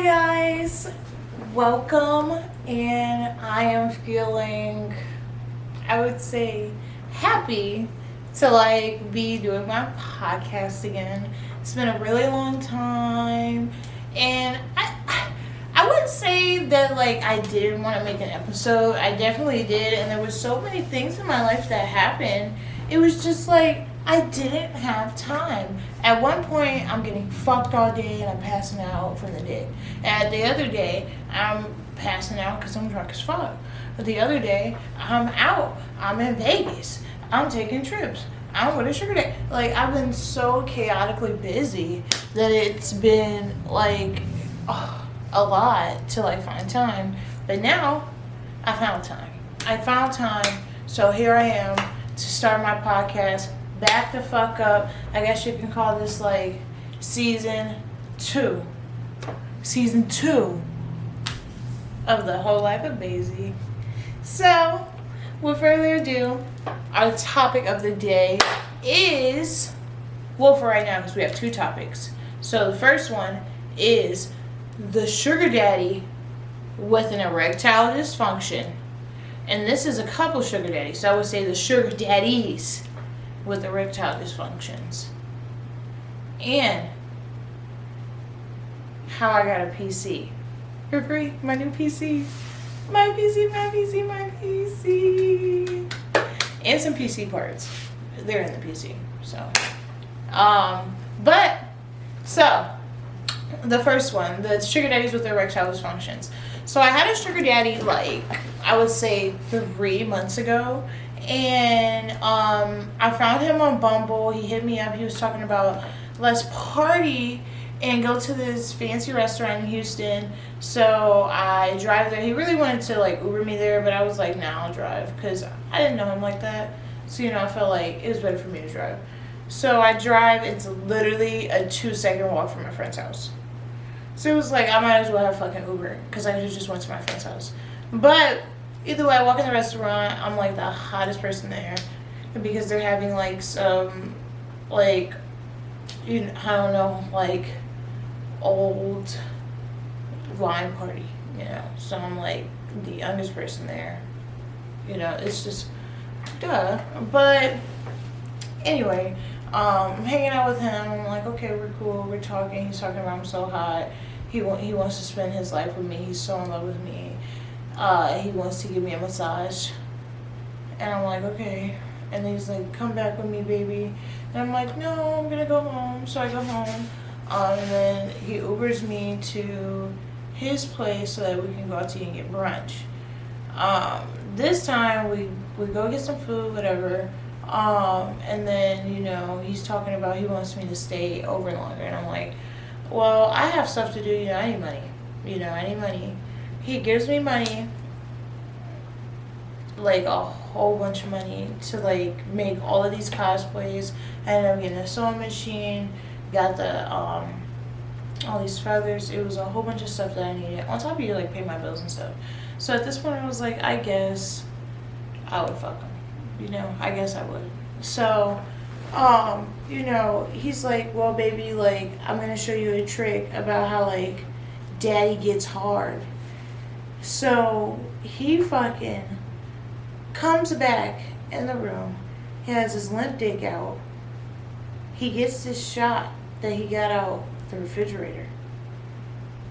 Hi guys, welcome, and I am feeling, I would say, happy to be doing my podcast again. It's been a really long time, and I wouldn't say that I didn't want to make an episode. I definitely did, and there was so many things in my life that happened. It was just I didn't have time. At one point, I'm getting fucked all day and I'm passing out from the dick. And the other day, I'm passing out because I'm drunk as fuck. But the other day, I'm out. I'm in Vegas. I'm taking trips. I'm with a sugar daddy. I've been so chaotically busy that it's been a lot to find time. But now, I found time. So here I am to start my podcast. Back the fuck up. I guess you can call this season 2. Season 2 of the whole life of Baezy. So, with further ado, our topic of the day is, well, for right now, because we have 2 topics. So the first one is the sugar daddy with an erectile dysfunction. And this is a couple sugar daddies. So I would say the sugar daddies with erectile dysfunctions. And how I got a PC. For free, my new PC. My PC. And some PC parts. They're in the PC. So the first one, the sugar daddies with erectile dysfunctions. So I had a sugar daddy I would say 3 months ago. And I found him on Bumble. He hit me up. He was talking about let's party and go to this fancy restaurant in Houston. So I drive there. He really wanted to Uber me there, but I was like, nah, I'll drive, because I didn't know him like that. So I felt like it was better for me to drive. So I drive. It's literally a 2-second walk from my friend's house. So it was I might as well have fucking Uber, because I just went to my friend's house. But either way, I walk in the restaurant. I'm the hottest person there, because they're having some I don't know, old wine party, So I'm the youngest person there, It's just duh. But anyway, hanging out with him. I'm okay, we're cool. We're talking. He's talking about I'm so hot. He wants to spend his life with me. He's so in love with me. He wants to give me a massage. And I'm okay. And then he's come back with me, baby. And I'm no, I'm going to go home. So I go home. And then he Ubers me to his place so that we can go out to eat and get brunch. This time we go get some food, whatever. And then, he's talking about he wants me to stay over longer. And I'm well, I have stuff to do. I need money. I need money. He gives me money, a whole bunch of money to make all of these cosplays. I ended up getting a sewing machine, got the all these feathers. It was a whole bunch of stuff that I needed. On top of you pay my bills and stuff. So at this point I was I guess I would fuck him. I guess I would. So he's well, baby, I'm gonna show you a trick about how daddy gets hard. So he fucking comes back in the room. He has his limp dick out. He gets this shot that he got out the refrigerator.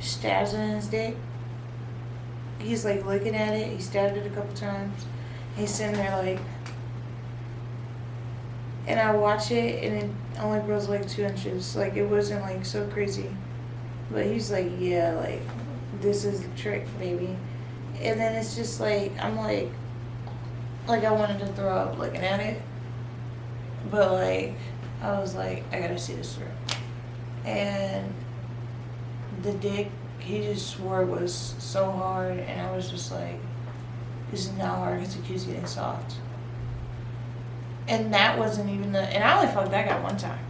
Stabs it in his dick. He's looking at it. He stabbed it a couple times. He's sitting there and I watch it, and it only grows 2 inches. It wasn't so crazy. But he's yeah, this is the trick, baby. And then it's just I'm I wanted to throw up looking at it. But I was I gotta see this through. And the dick, he just swore it was so hard, and I was just this is not hard because it keeps getting soft. And that wasn't even and I only fucked that guy one time.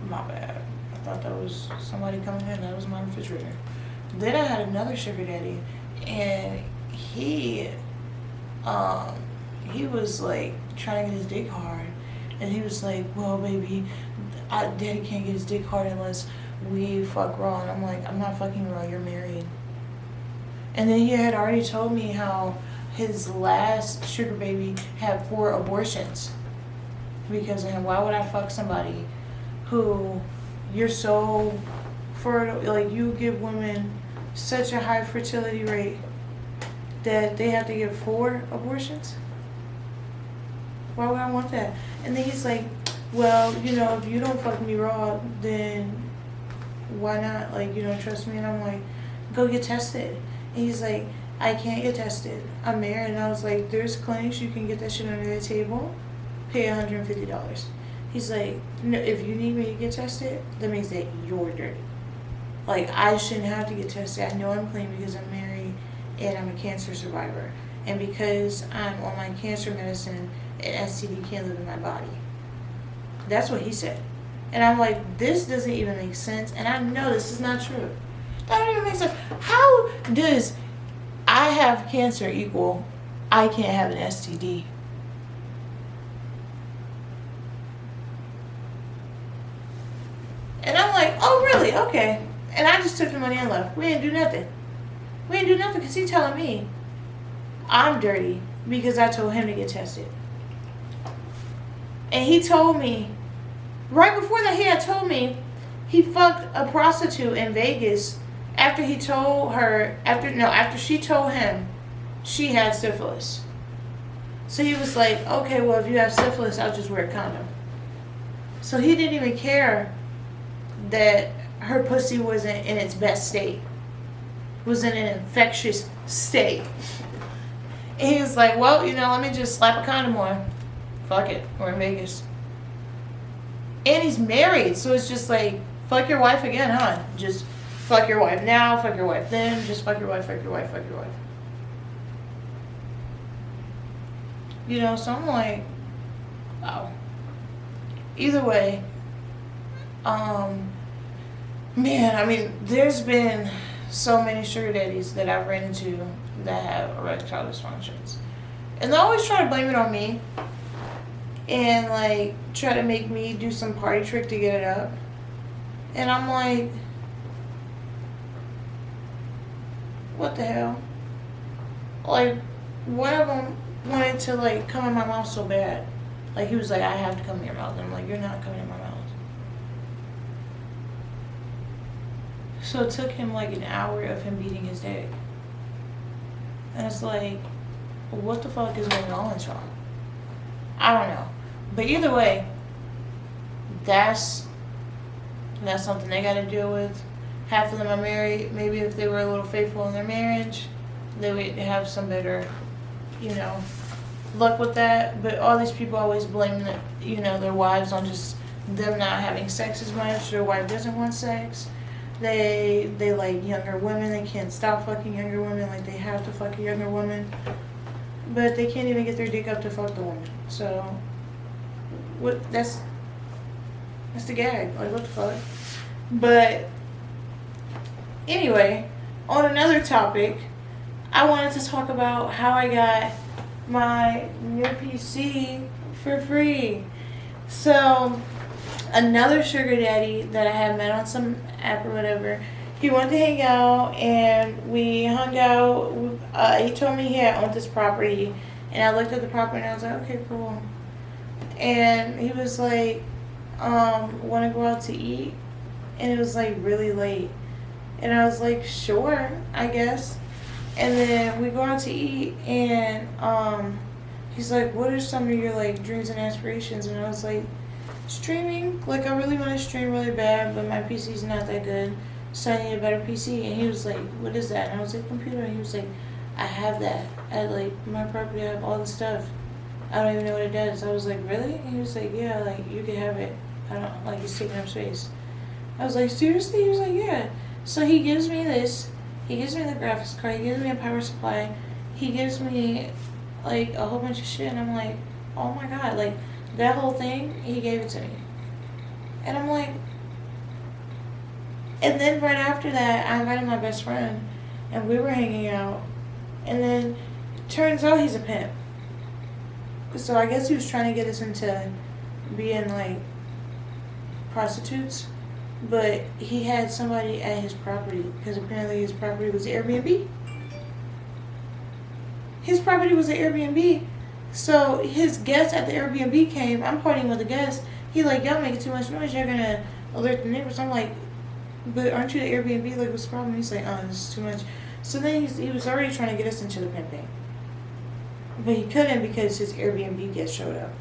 My bad. I thought that was somebody coming in. That was my refrigerator. Then I had another sugar daddy, and he was trying to get his dick hard, And he was like, well, baby, daddy can't get his dick hard unless we fuck raw. And I'm like, I'm not fucking raw, you're married. And then he had already told me how his last sugar baby had 4 abortions because of him. Why would I fuck somebody who you're so fertile, like you give women such a high fertility rate that they have to get 4 abortions? Why would I want that? And then he's like, well, you know, if you don't fuck me raw, then why not? Like, you don't trust me? And I'm like, go get tested. And he's like, I can't get tested. I'm married. And I was like, there's clinics you can get that shit under the table. Pay $150. He's like, no, if you need me to get tested, that means that you're dirty. Like, I shouldn't have to get tested. I know I'm clean because I'm married and I'm a cancer survivor. And because I'm on my cancer medicine, an STD can't live in my body. That's what he said. And I'm like, this doesn't even make sense. And I know this is not true. That don't even make sense. How does I have cancer equal I can't have an STD? And I'm like, oh, really? Okay. And I just took the money and left. We didn't do nothing. We didn't do nothing because he's telling me I'm dirty because I told him to get tested. And he told me, right before that, he had told me he fucked a prostitute in Vegas after he told her, after she told him she had syphilis. So he was like, okay, well, if you have syphilis, I'll just wear a condom. So he didn't even care that her pussy wasn't in its best state. Was in an infectious state. And he was like, well, you know, let me just slap a condom on. Fuck it. We're in Vegas. And he's married, so it's just like, fuck your wife again, huh? Just fuck your wife now, fuck your wife then, just fuck your wife, fuck your wife, fuck your wife. You know, so I'm like, wow. Either way, man, I mean, there's been so many sugar daddies that I've ran into that have erectile dysfunctions. And they always try to blame it on me. And like try to make me do some party trick to get it up. And I'm like, what the hell? Like, one of them wanted to like come in my mouth so bad. Like he was like, I have to come in your mouth. And I'm like, you're not coming in my mouth. So it took him like an hour of him beating his dick. And it's like, what the fuck is going on with y'all? I don't know. But either way, that's something they got to deal with. Half of them are married. Maybe if they were a little faithful in their marriage, they would have some better, you know, luck with that. But all these people always blame, their wives on just them not having sex as much. Their wife doesn't want sex. They like younger women. They can't stop fucking younger women. Like they have to fuck a younger woman. But they can't even get their dick up to fuck the woman. So, that's the gag. Like, what the fuck? But, anyway, on another topic, I wanted to talk about how I got my new PC for free. So, another sugar daddy that I had met on some app or whatever, he wanted to hang out, and we hung out. He told me he had owned this property, and I looked at the property, and I was like, okay, cool. And he was like, want to go out to eat? And it was like really late. And I was like, sure, I guess. And then we go out to eat, and he's like, what are some of your like dreams and aspirations? And I was like, streaming. Like, I really want to stream really bad, but my PC's not that good. So I need a better PC. And he was like, what is that? And I was like, computer. And he was like, I have that at like my property. I have all the stuff. I don't even know what it does. I was like, really? And he was like, yeah, like you can have it. I don't like it's taking up space. I was like, seriously? He was like, yeah. So he gives me this. He gives me the graphics card. He gives me a power supply. He gives me like a whole bunch of shit. And I'm like, oh my god, like that whole thing. He gave it to me. And I'm like. And then right after that, I invited my best friend, and we were hanging out. And then turns out he's a pimp. So I guess he was trying to get us into being like prostitutes, but he had somebody at his property because apparently his property was Airbnb. His property was an Airbnb. So his guests at the Airbnb came. I'm partying with the guests. He like, y'all making too much noise. You're gonna alert the neighbors. I'm like, but aren't you the Airbnb? Like, what's the problem? He's like, oh, this is too much. So then he was already trying to get us into the pimping. But he couldn't because his Airbnb guests showed up.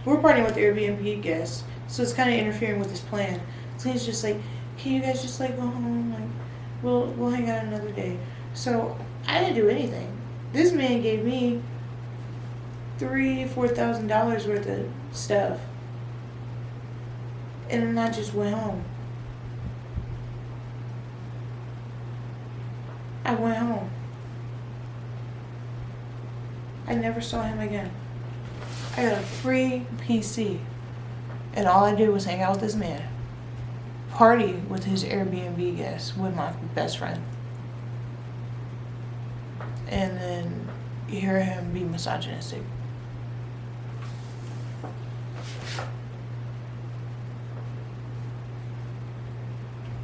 We're partying with the Airbnb guests. So it's kind of interfering with his plan. So he's just like, can you guys just like go home? Like, we'll hang out another day. So I didn't do anything. This man gave me $4,000 worth of stuff. And then I just went home. I went home. I never saw him again. I got a free PC. And all I did was hang out with this man. Party with his Airbnb guests with my best friend. And then hear him be misogynistic.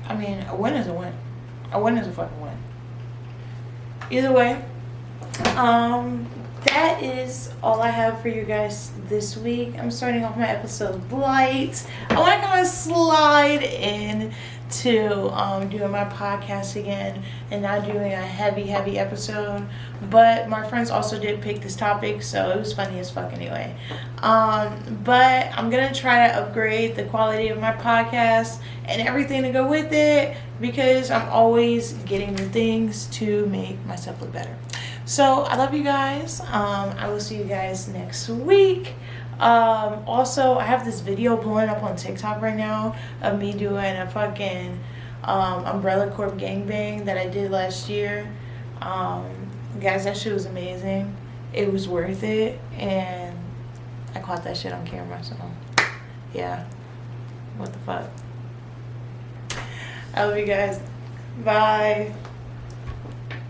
I mean, a win is a win. A win is a fucking win. Either way, that is all I have for you guys this week. I'm starting off my episode light. I want to kind of slide in to doing my podcast again and not doing a heavy episode, but my friends also did pick this topic, so it was funny as fuck anyway. But I'm gonna try to upgrade the quality of my podcast and everything to go with it, because I'm always getting new things to make myself look better. So I love you guys. I will see you guys next week. Also, I have this video blowing up on TikTok right now of me doing a fucking Umbrella Corp gangbang that I did last year. Guys, that shit was amazing. It was worth it, and I caught that shit on camera, so yeah. What the fuck? I love you guys. Bye.